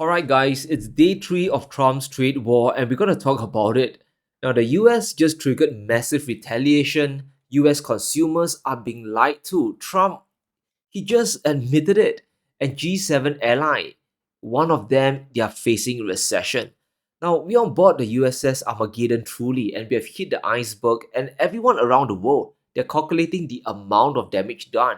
Alright, guys, it's day three of Trump's trade war, and we're going to talk about it. Now, the US just triggered massive retaliation. US consumers are being lied to. Trump, he just admitted it. And G7 ally, one of them, they are facing recession. Now, we on board the USS Armageddon truly, and we have hit the iceberg, and everyone around the world, they're calculating the amount of damage done.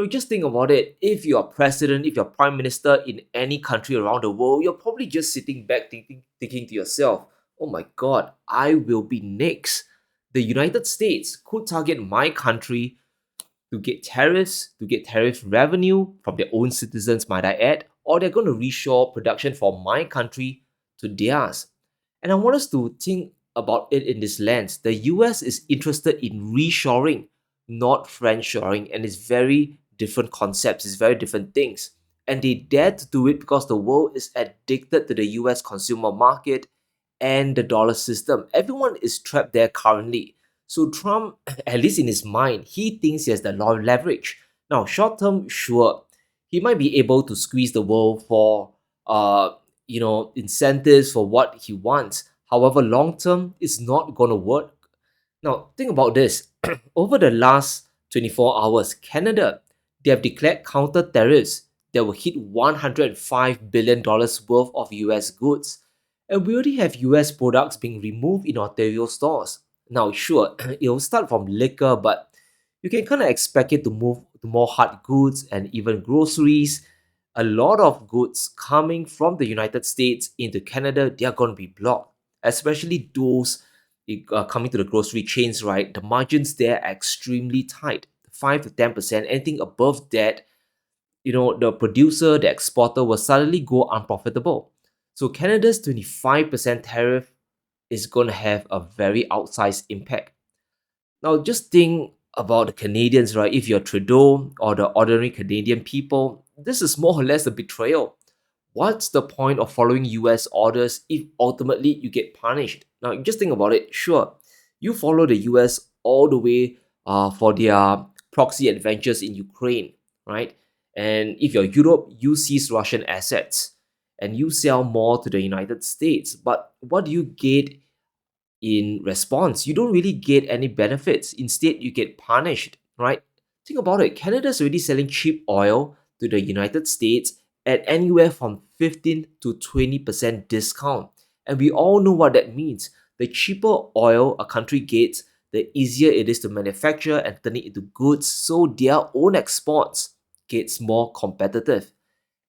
Just think about it. If you're president, if you're prime minister in any country around the world, you're probably just sitting back thinking to yourself, oh my god, I will be next. The United States could target my country to get tariff revenue from their own citizens, might I add, or they're going to reshore production from my country to theirs. And I want us to think about it in this lens. The US is interested in reshoring, not friendshoring, and it's very different concepts, it's very different things. And they dare to do it because the world is addicted to the US consumer market and the dollar system. Everyone is trapped there currently. So Trump, at least in his mind, he thinks he has the law of leverage. Now, short term, sure, he might be able to squeeze the world for incentives for what he wants. However, long term, it's not gonna work. Now, think about this. Over the last 24 hours, Canada, they have declared counter tariffs that will hit $105 billion worth of US goods. And we already have US products being removed in Ontario stores. Now, sure, it'll start from liquor, but you can kind of expect it to move to more hard goods and even groceries. A lot of goods coming from the United States into Canada, they are going to be blocked, especially those coming to the grocery chains, right? The margins there are extremely tight, 5 to 10%. Anything above that, the producer, the exporter will suddenly go unprofitable. So Canada's 25% tariff is going to have a very outsized impact. Now, just think about the Canadians, right? If you're Trudeau or the ordinary Canadian people, this is more or less a betrayal. What's the point of following US orders if ultimately you get punished? Now, just think about it. Sure, you follow the US all the way for their proxy adventures in Ukraine, right? And if you're Europe, you seize Russian assets and you sell more to the United States. But what do you get in response? You don't really get any benefits. Instead, you get punished, right? Think about it. Canada's already selling cheap oil to the United States at anywhere from 15 to 20% discount. And we all know what that means. The cheaper oil a country gets, the easier it is to manufacture and turn it into goods so their own exports gets more competitive.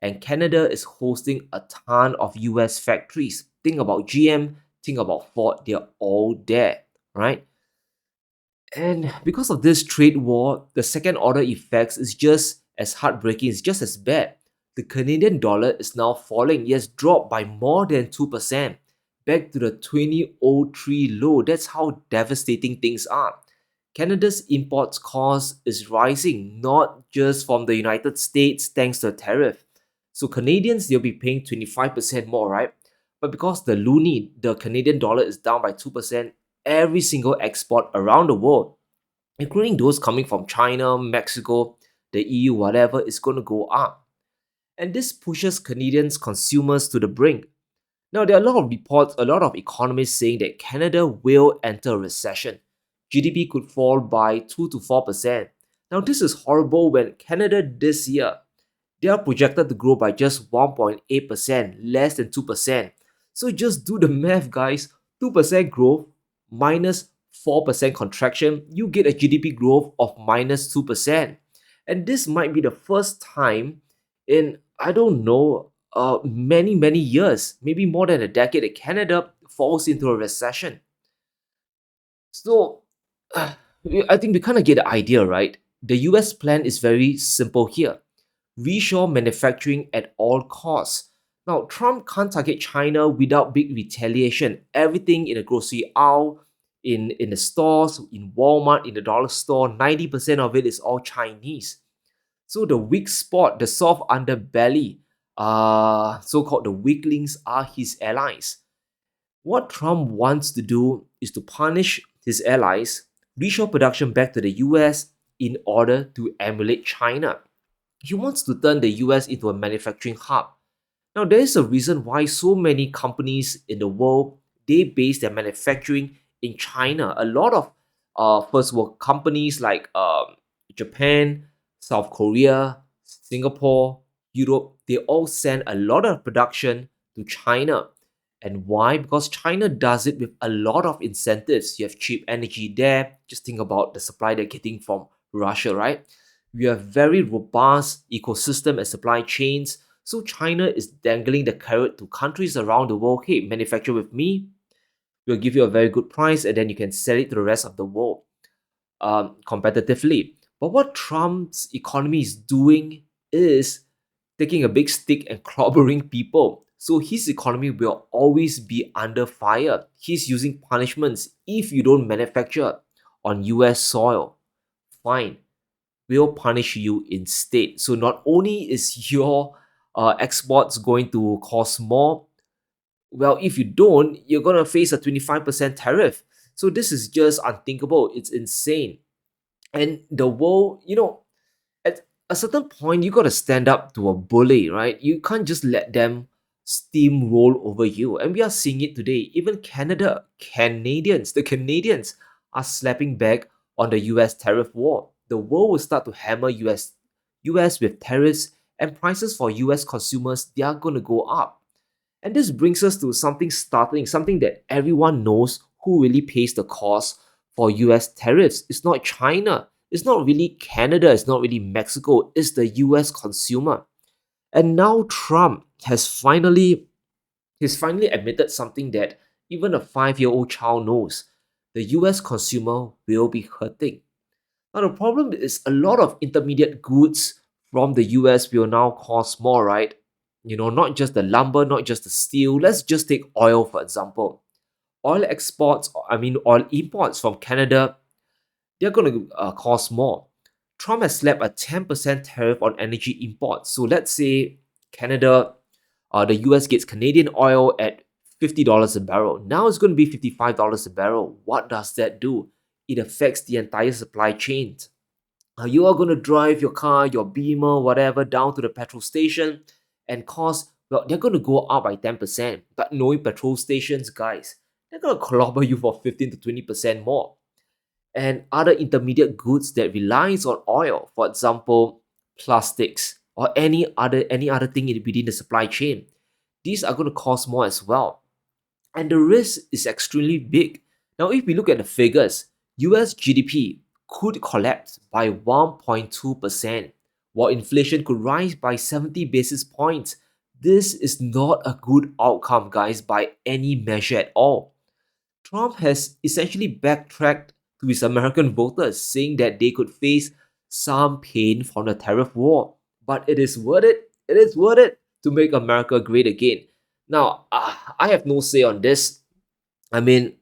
And Canada is hosting a ton of US factories. Think about GM, think about Ford, they're all there, right? And because of this trade war, the second order effects is just as heartbreaking, it's just as bad. The Canadian dollar is now falling. It has dropped by more than 2%, back to the 2003 low. That's how devastating things are. Canada's imports cost is rising, not just from the United States thanks to a tariff. So Canadians, they'll be paying 25% more, right? But because the loonie, the Canadian dollar is down by 2%, every single export around the world, including those coming from China, Mexico, the EU, whatever, is going to go up. And this pushes Canadians consumers to the brink. Now, there are a lot of reports, a lot of economists saying that Canada will enter a recession. GDP could fall by 2 to 4%. Now, this is horrible when Canada this year, they are projected to grow by just 1.8%, less than 2%. So just do the math, guys. 2% growth minus 4% contraction, you get a GDP growth of minus 2%. And this might be the first time in, I don't know, many, many years, maybe more than a decade, that Canada falls into a recession. So, I think we kind of get the idea, right? The US plan is very simple here: reshore manufacturing at all costs. Now, Trump can't target China without big retaliation. Everything in the grocery aisle, in the stores, in Walmart, in the dollar store, 90% of it is all Chinese. So the weak spot, the soft underbelly, so-called the weaklings, are his allies. What Trump wants to do is to punish his allies, reshore production back to the US in order to emulate China. He wants to turn the US into a manufacturing hub. Now, there is a reason why so many companies in the world they base their manufacturing in China. A lot of first world companies like Japan, South Korea, Singapore, Europe, they all send a lot of production to China. And why? Because China does it with a lot of incentives. You have cheap energy there. Just think about the supply they're getting from Russia, right? We have very robust ecosystem and supply chains. So China is dangling the carrot to countries around the world. Hey, manufacture with me. We'll give you a very good price, and then you can sell it to the rest of the world competitively. But what Trump's economy is doing is taking a big stick and clobbering people. So his economy will always be under fire. He's using punishments if you don't manufacture on US soil. Fine, we'll punish you instead. So not only is your exports going to cost more, well, if you don't, you're going to face a 25% tariff. So this is just unthinkable. It's insane. And the world, at a certain point, you got to stand up to a bully, right? You can't just let them steamroll over you. And we are seeing it today. Even the Canadians are slapping back on the US tariff war. The world will start to hammer US with tariffs, and prices for US consumers, they are going to go up. And this brings us to something startling, something that everyone knows who really pays the cost for US tariffs. It's not China, it's not really Canada, it's not really Mexico, it's the US consumer. And now Trump he's finally admitted something that even a 5-year-old child knows. The US consumer will be hurting. Now the problem is a lot of intermediate goods from the US will now cost more, right? Not just the lumber, not just the steel. Let's just take oil, for example. Oil imports from Canada, they're going to cost more. Trump has slapped a 10% tariff on energy imports. So let's say the US gets Canadian oil at $50 a barrel. Now it's going to be $55 a barrel. What does that do? It affects the entire supply chain. You are going to drive your car, your Beamer, whatever, down to the petrol station, and cost, well, they're going to go up by 10%. But knowing petrol stations, guys, they're going to clobber you for 15 to 20% more. And other intermediate goods that relies on oil, for example, plastics or any other thing within the supply chain, these are going to cost more as well. And the risk is extremely big. Now, if we look at the figures, US GDP could collapse by 1.2%, while inflation could rise by 70 basis points. This is not a good outcome, guys, by any measure at all. Trump has essentially backtracked to his American voters, saying that they could face some pain from the tariff war. But it is worth it. It is worth it to make America great again. Now, I have no say on this. I mean,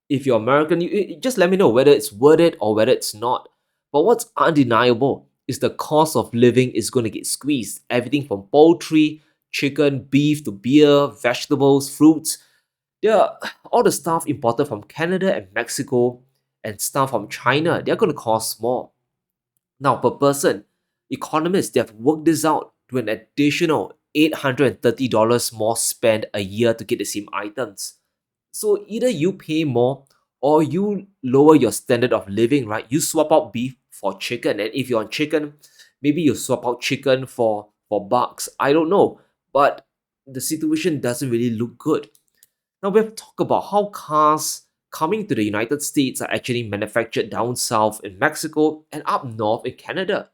if you're American, you just let me know whether it's worth it or whether it's not. But what's undeniable is the cost of living is going to get squeezed. Everything from poultry, chicken, beef to beer, vegetables, fruits. Yeah, all the stuff imported from Canada and Mexico and stuff from China, they're going to cost more. Now, per person, economists they have worked this out to an additional $830 more spent a year to get the same items. So either you pay more or you lower your standard of living, right? You swap out beef for chicken, and if you're on chicken, maybe you swap out chicken for bucks. I don't know, but the situation doesn't really look good. Now we have talked about how cars coming to the United States are actually manufactured down south in Mexico and up north in Canada.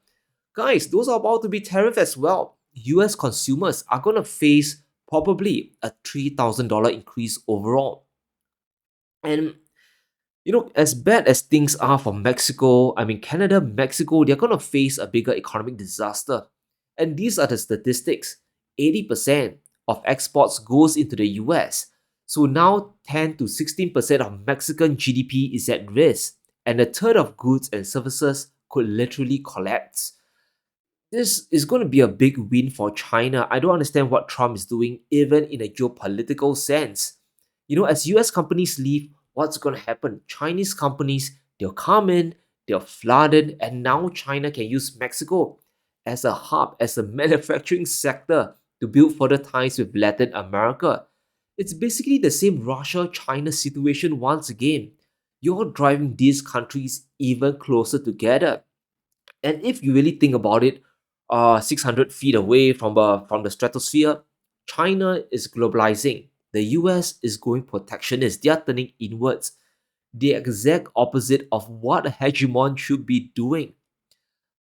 Guys, those are about to be tariffed as well. US consumers are going to face probably a $3,000 increase overall. And as bad as things are for Canada, Mexico, they're going to face a bigger economic disaster. And these are the statistics. 80% of exports goes into the US. So now 10 to 16% of Mexican GDP is at risk, and a third of goods and services could literally collapse. This is going to be a big win for China. I don't understand what Trump is doing, even in a geopolitical sense. As US companies leave, what's going to happen? Chinese companies, they'll come in, they'll flood in, and now China can use Mexico as a hub, as a manufacturing sector to build further ties with Latin America. It's basically the same Russia China situation once again. You're driving these countries even closer together. And if you really think about it, 600 feet away from the stratosphere, China is globalizing. The US is going protectionist. They are turning inwards. The exact opposite of what a hegemon should be doing.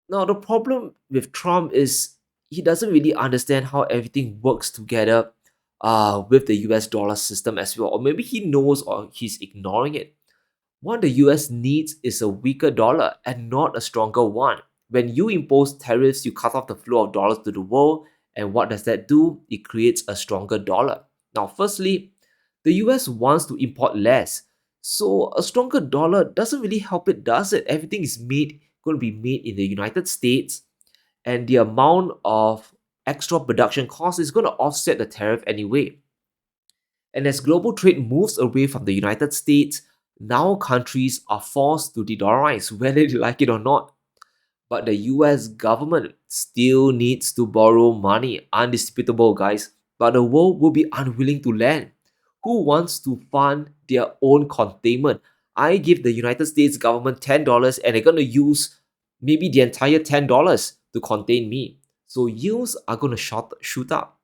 Now, the problem with Trump is he doesn't really understand how everything works together with the US dollar system as well. Or maybe he knows or he's ignoring it. What the US needs is a weaker dollar and not a stronger one. When you impose tariffs, you cut off the flow of dollars to the world. And what does that do? It creates a stronger dollar. Now, firstly, the US wants to import less. So a stronger dollar doesn't really help it, does it? Everything is going to be made in the United States, and the amount of extra production cost is going to offset the tariff anyway. And as global trade moves away from the United States, now countries are forced to de-dollarize whether they like it or not. But the US government still needs to borrow money, undisputable, guys. But the world will be unwilling to lend. Who wants to fund their own containment? I give the United States government $10 and they're going to use maybe the entire $10 to contain me. So yields are going to shoot up.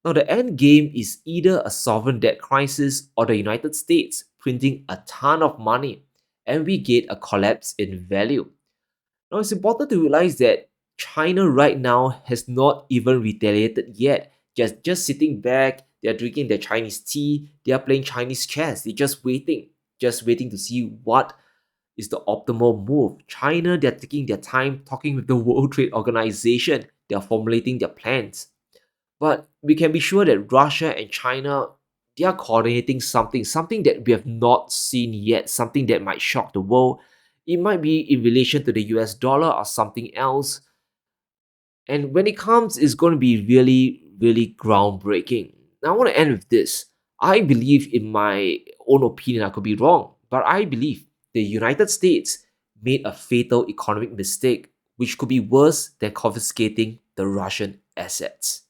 Now, the end game is either a sovereign debt crisis or the United States printing a ton of money and we get a collapse in value. Now, it's important to realize that China right now has not even retaliated yet. Just sitting back, they're drinking their Chinese tea, they are playing Chinese chess, they're just waiting to see what is the optimal move. China, they're taking their time talking with the World Trade Organization, they're formulating their plans. But we can be sure that Russia and China, they are coordinating something that we have not seen yet, something that might shock the world. It might be in relation to the US dollar or something else. And when it comes, it's going to be really, really groundbreaking. Now, I want to end with this. I believe, in my own opinion, I could be wrong, but I believe the United States made a fatal economic mistake, which could be worse than confiscating the Russian assets.